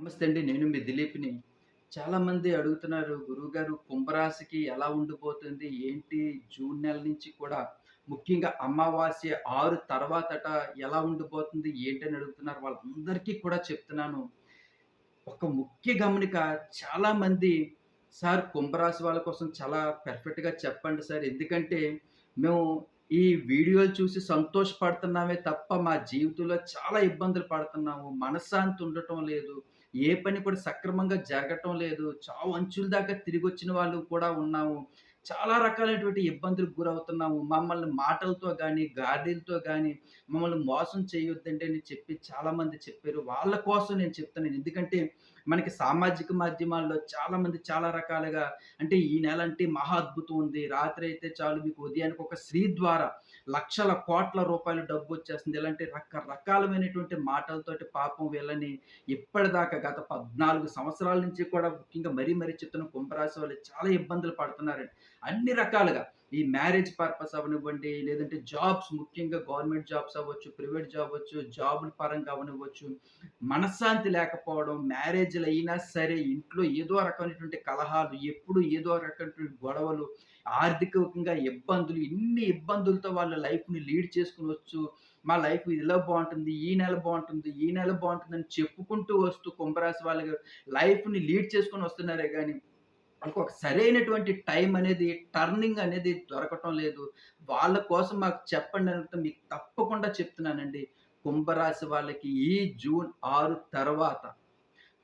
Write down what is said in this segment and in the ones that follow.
నమస్తే అండి. నేను మీ దిలీప్‌ని. చాలామంది అడుగుతున్నారు, గురువుగారు కుంభరాశికి ఎలా ఉండిపోతుంది? ఏంటి జూన్ నెల నుంచి కూడా ముఖ్యంగా అమావాస్య 6 తర్వాతట ఎలా ఉండిపోతుంది? ఏంటని అడుగుతున్నారు. వాళ్ళందరికీ కూడా చెప్తున్నాను. ఒక ముఖ్య గమనిక చాలామంది సార్ కుంభరాశి వాళ్ళ కోసం చాలా పర్ఫెక్ట్‌గా చెప్పండి సార్. ఎందుకంటే మేము ఈ వీడియోలు చూసి సంతోషపడుతున్నామే తప్ప మా జీవితంలో చాలా ఇబ్బందులు పడుతున్నాము. మనశ్శాంతి ఉండటం లేదు. ఏ పని కూడా సక్రమంగా జరగటం లేదు. చావు అంచుల దాకా తిరిగొచ్చిన వాళ్ళు కూడా ఉన్నాము. చాలా రకాలైనటువంటి ఇబ్బందులకు గురవుతున్నాము. మమ్మల్ని మాటలతో గాని, గాలిలతో గాని మమ్మల్ని మోసం చేయొద్దండి అని చెప్పి చాలామంది చెప్పారు. వాళ్ళ కోసం నేను చెప్తున్నాను. ఎందుకంటే మనకి సామాజిక మాధ్యమాల్లో చాలామంది చాలా రకాలుగా అంటే ఈ నెల అంటే మహా అద్భుతం ఉంది. రాత్రి అయితే చాలు మీకు ఉదయానికి ఒక స్త్రీ ద్వారా లక్షల, కోట్ల రూపాయలు డబ్బొచ్చేస్తుంది. ఇలాంటి రకరకాలమైనటువంటి మాటలతోటి పాపం వీళ్ళని ఇప్పటిదాకా గత 14 సంవత్సరాల నుంచి కూడా ముఖ్యంగా మరీ చెప్తున్న కుంభరాశి వాళ్ళు చాలా ఇబ్బందులు పడుతున్నారండి. అన్ని రకాలుగా ఈ మ్యారేజ్ పర్పస్ అవ్వనివ్వండి, లేదంటే జాబ్స్ ముఖ్యంగా గవర్నమెంట్ జాబ్స్ అవ్వచ్చు, ప్రైవేట్ జాబ్ అవ్వచ్చు, జాబుల పరంగా అవ్వనివ్వచ్చు. మనశ్శాంతి లేకపోవడం, మ్యారేజ్‌లయినా సరే ఇంట్లో ఏదో రకమైనటువంటి కలహాలు, ఎప్పుడు ఏదో రకమైనటువంటి గొడవలు, ఆర్థికంగా ఇబ్బందులు, ఇన్ని ఇబ్బందులతో వాళ్ళ లైఫ్‌ని లీడ్ చేసుకొనొచ్చు. మా లైఫ్ ఇలా బావుంటుంది, ఈ నెల బావుంటుంది, ఈ నెల బావుంటుందని చెప్పుకుంటూ వస్తూ కుంభరాశి వాళ్ళకి లైఫ్‌ని లీడ్ చేసుకొని వస్తున్నారే గాని వాళ్ళకొక సరైనటువంటి టైం అనేది, టర్నింగ్ అనేది దొరకటం లేదు. వాళ్ళ కోసం మాకు చెప్పండి అనంటే మీకు తప్పకుండా చెప్తున్నానండి. కుంభరాశి వాళ్ళకి ఈ జూన్ 6 తర్వాత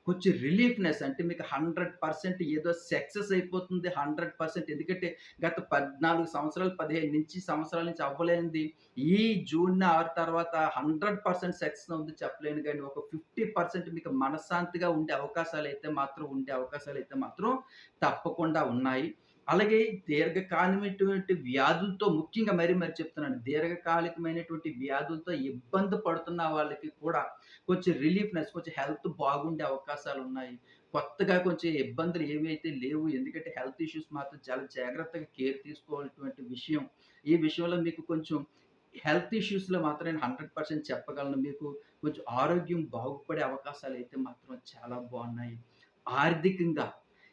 కొంచెం రిలీఫ్‌నెస్ అంటే మీకు 100% ఏదో సక్సెస్ అయిపోతుంది. 100% ఎందుకంటే గత 14 సంవత్సరాలు, 15 సంవత్సరాల నుంచి అవ్వలేనిది ఈ జూన్ 6 తర్వాత 100% సక్సెస్ అవుద్ది చెప్పలేను గానీ, ఒక 50% మీకు మనశ్శాంతిగా ఉండే అవకాశాలైతే మాత్రం తప్పకుండా ఉన్నాయి. అలాగే దీర్ఘకాలమైనటువంటి వ్యాధులతో ముఖ్యంగా మరి చెప్తున్నాను. దీర్ఘకాలికమైనటువంటి వ్యాధులతో ఇబ్బంది పడుతున్న వాళ్ళకి కూడా కొంచెం రిలీఫ్‌నెస్ కొంచెం హెల్త్ బాగుండే అవకాశాలున్నాయి. కొత్తగా కొంచెం ఇబ్బందులు ఏవైతే లేవు. ఎందుకంటే హెల్త్ ఇష్యూస్ మాత్రం చాలా జాగ్రత్తగా కేర్ తీసుకోవాల్సినటువంటి విషయం. ఈ విషయంలో మీకు కొంచెం హెల్త్ ఇష్యూస్‌లో మాత్రం నేను 100% చెప్పగలను. మీకు కొంచెం ఆరోగ్యం బాగుపడే అవకాశాలైతే మాత్రం చాలా బావున్నాయి. ఆర్థికంగా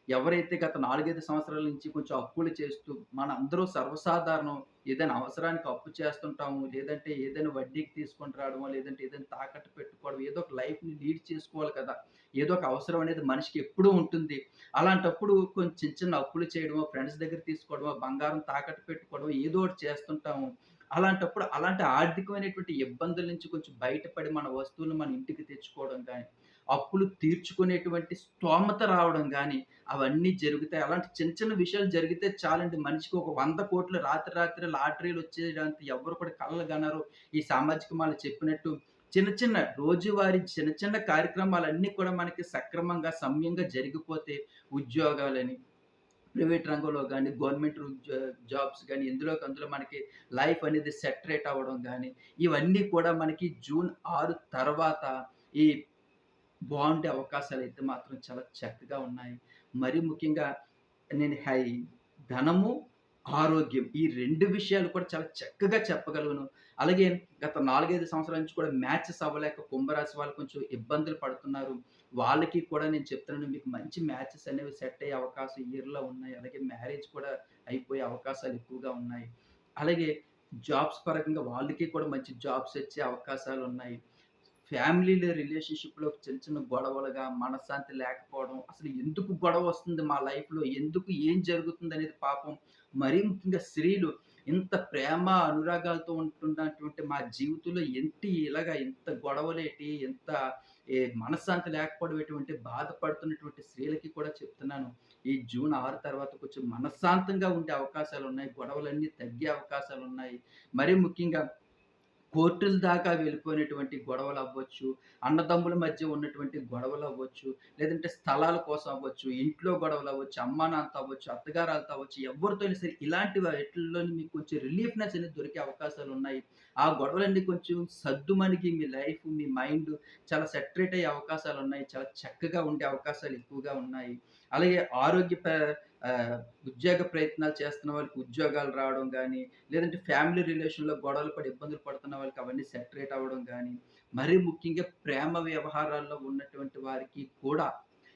ఎవరైతే గత 4, 5 సంవత్సరాల నుంచి కొంచెం అప్పులు చేస్తూ మనందరూ సర్వసాధారణం ఏదైనా అవసరానికి అప్పు చేస్తుంటాము. లేదంటే ఏదైనా వడ్డీకి తీసుకొని రావడమో, లేదంటే ఏదైనా తాకట్టు పెట్టుకోవడం, ఏదో ఒక లైఫ్‌ని లీడ్ చేసుకోవాలి కదా! ఏదో ఒక అవసరం అనేది మనిషికి ఎప్పుడూ ఉంటుంది. అలాంటప్పుడు కొంచెం చిన్న అప్పులు చేయడమో, ఫ్రెండ్స్ దగ్గర తీసుకోవడమో, బంగారం తాకట్టు పెట్టుకోవడమో ఏదో ఒకటి చేస్తుంటాము. అలాంటప్పుడు అలాంటి ఆర్థికమైనటువంటి ఇబ్బందుల నుంచి కొంచెం బయటపడి మన వస్తువులు మన ఇంటికి తెచ్చుకోవడం గాని, అప్పులు తీర్చుకునేటువంటి స్తోమత రావడం గాని, అవన్నీ జరుగుతాయి. అలాంటి చిన్న విషయాలు జరిగితే చాలండి మనిషికి ఒక 100,00,00,000 రాత్రి లాటరీలొచ్చేయడానికి ఎవ్వరు కూడా కలలు గనరు. ఈ సామాజిక మాల చెప్పినట్టు చిన్న చిన్న కార్యక్రమాలన్నీ కూడా మనకి సక్రమంగా, సమ్యంగా జరిగిపోతే ఉద్యోగాలని, ప్రైవేట్ రంగంలో గాని, గవర్నమెంట్ జాబ్స్ గాని, అందులో మనకి లైఫ్ అనేది సెటరేట్ అవ్వడం గాని, ఇవన్నీ కూడా మనకి జూన్ 6 తర్వాత ఈ బావుండే అవకాశాలైతే మాత్రం చాలా చక్కగా ఉన్నాయి. మరీ ముఖ్యంగా నేను ధనము, ఆరోగ్యం ఈ 2 విషయాలు కూడా చాలా చక్కగా చెప్పగలను. అలాగే గత 4, 5 సంవత్సరాల నుంచి కూడా మ్యాచెస్ అవ్వలేక కుంభరాశి వాళ్ళు కొంచెం ఇబ్బందులు పడుతున్నారు. వాళ్ళకి కూడా నేను చెప్తున్నాను మీకు మంచి మ్యాచెస్ అనేవి సెట్ అయ్యే అవకాశం ఈ ఇయర్‌లో ఉన్నాయి. అలాగే మ్యారేజ్ కూడా అయిపోయే అవకాశాలు ఎక్కువగా ఉన్నాయి. అలాగే జాబ్స్ పరంగా వాళ్ళకి కూడా మంచి జాబ్స్ వచ్చే అవకాశాలున్నాయి. ఫ్యామిలీలో రిలేషన్‌షిప్‌లో చిన్న గొడవలుగా, మనశ్శాంతి లేకపోవడం, అసలు ఎందుకు గొడవొస్తుంది మా లైఫ్‌లో? ఎందుకు ఏం జరుగుతుందనేది పాపం మరీ ముఖ్యంగా స్త్రీలు ఇంత ప్రేమ, అనురాగాలతో ఉంటున్నటువంటి మా జీవితంలో ఏంటి ఇలాగ ఇంత గొడవలేటి, ఇంత మనశ్శాంతి లేకపోవడం ఎటువంటి బాధపడుతున్నటువంటి స్త్రీలకి కూడా చెప్తున్నాను. ఈ జూన్ 6 తర్వాత కొంచెం మనశ్శాంతంగా ఉండే అవకాశాలున్నాయి. గొడవలన్నీ తగ్గే అవకాశాలున్నాయి. మరీ ముఖ్యంగా కోర్టుల దాకా వెళ్ళిపోయినటువంటి గొడవలవ్వచ్చు, అన్నదమ్ముల మధ్య ఉన్నటువంటి గొడవలవ్వచ్చు, లేదంటే స్థలాల కోసం అవ్వచ్చు, ఇంట్లో గొడవలవ్వచ్చు, అమ్మానాన్నతో అవ్వచ్చు, అత్తగారాలతో అవ్వచ్చు, ఎవరితో అయినా సరే ఇలాంటి వాటిల్లోని మీకు కొంచెం రిలీఫ్‌నెస్ అనేది దొరికే అవకాశాలున్నాయి. ఆ గొడవలన్నీ కొంచెం సద్దుమణిగి మీ లైఫ్, మీ మైండ్ చాలా సెటరేట్ అయ్యే అవకాశాలున్నాయి. చాలా చక్కగా ఉండే అవకాశాలు ఎక్కువగా ఉన్నాయి. అలాగే ఆహ్, ఉద్యోగ ప్రయత్నాలు చేస్తున్న వాళ్ళకి ఉద్యోగాలు రావడం గానీ, లేదంటే ఫ్యామిలీ రిలేషన్‌లో గొడవలు పడి ఇబ్బందులు పడుతున్న వాళ్ళకి అవన్నీ సెటరేట్ అవ్వడం గానీ, మరీ ముఖ్యంగా ప్రేమ వ్యవహారాల్లో ఉన్నటువంటి వారికి కూడా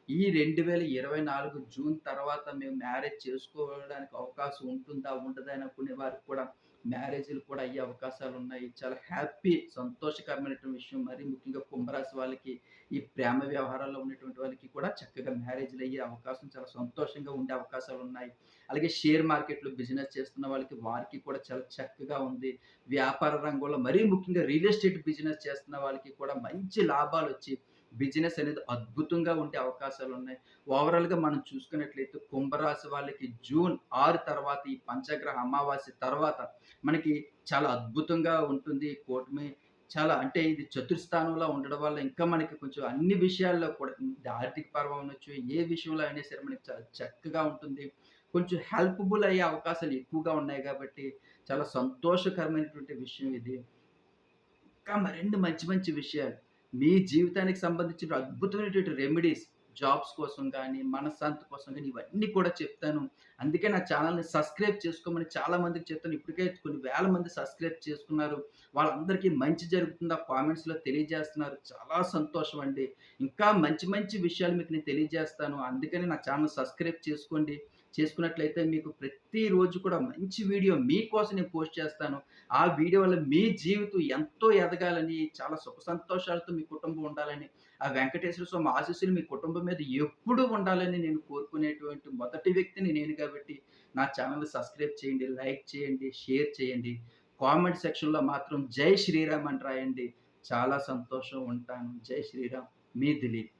ఈ 2024 జూన్ తర్వాత మేము మ్యారేజ్ చేసుకోవడానికి అవకాశం ఉంటుందా? ఉండదా? అని అనుకునే వారికి కూడా మ్యారేజ్‌లు కూడా అయ్యే అవకాశాలున్నాయి. చాలా హ్యాపీ సంతోషకరమైనటువంటి విషయం. మరీ ముఖ్యంగా కుంభరాశి వాళ్ళకి ఈ ప్రేమ వ్యవహారాల్లో ఉన్నటువంటి వాళ్ళకి కూడా చక్కగా మ్యారేజ్‌లయ్యే అవకాశం చాలా సంతోషంగా ఉండే అవకాశాలున్నాయి. అలాగే షేర్ మార్కెట్‌లో బిజినెస్ చేస్తున్న వాళ్ళకి వారికి కూడా చాలా చక్కగా ఉంది. వ్యాపార రంగంలో మరీ ముఖ్యంగా రియల్ ఎస్టేట్ బిజినెస్ చేస్తున్న వాళ్ళకి కూడా మంచి లాభాలొచ్చి బిజినెస్ అనేది అద్భుతంగా ఉండే అవకాశాలున్నాయి. ఓవరాల్‌గా మనం చూసుకున్నట్లయితే కుంభరాశి వాళ్ళకి జూన్ 6 తర్వాత ఈ పంచగ్రహ అమావాస్య తర్వాత మనకి చాలా అద్భుతంగా ఉంటుంది. కూటమి చాలా అంటే ఇది చతుర్థానంలో ఉండడం వల్ల ఇంకా మనకి కొంచెం అన్ని విషయాల్లో కూడా ఆర్థిక పరం అవ్వచ్చు, ఏ విషయంలో అయినా సరే మనకి చాలా చక్కగా ఉంటుంది. కొంచెం హెల్పబుల్ అయ్యే అవకాశాలు ఎక్కువగా ఉన్నాయి గాబట్టి చాలా సంతోషకరమైనటువంటి విషయం ఇది. ఇంకా మరిన్ని మంచి మంచి విషయాలు మీ జీవితానికి సంబంధించిన అద్భుతమైనటువంటి రెమెడీస్ జాబ్స్ కోసం గానీ, మనశ్శాంతి కోసం గానీ ఇవన్నీ కూడా చెప్తాను. అందుకే నా ఛానెల్‌ని సబ్స్క్రైబ్ చేసుకోమని చాలా మందికి చెప్తాను. ఇప్పటికే కొన్ని వేల మంది సబ్స్క్రైబ్ చేసుకున్నారు. వాళ్ళందరికీ మంచి జరుగుతుందా కామెంట్స్‌లో తెలియజేస్తున్నారు. చాలా సంతోషం అండి. ఇంకా మంచి మంచి విషయాలు మీకు నేను తెలియజేస్తాను. అందుకని నా ఛానెల్ సబ్స్క్రైబ్ చేసుకోండి. చేసుకున్నట్లయితే మీకు ప్రతిరోజు కూడా మంచి వీడియో మీకోసం నేను పోస్ట్ చేస్తాను. ఆ వీడియో వల్ల మీ జీవితం ఎంతో ఎదగాలని, చాలా సుఖ సంతోషాలతో మీ కుటుంబం ఉండాలని, ఆ వెంకటేశ్వర స్వామి ఆశీస్సులు మీ కుటుంబం మీద ఎప్పుడూ ఉండాలని నేను కోరుకునేటువంటి మొదటి వ్యక్తిని నేను కాబట్టి, నా ఛానెల్‌ని సబ్స్క్రైబ్ చేయండి, లైక్ చేయండి, షేర్ చేయండి. కామెంట్ సెక్షన్‌లో మాత్రం జై శ్రీరామ్ అని రాయండి. చాలా సంతోషం. ఉంటాను. జై శ్రీరామ్. మీ దిలీప్.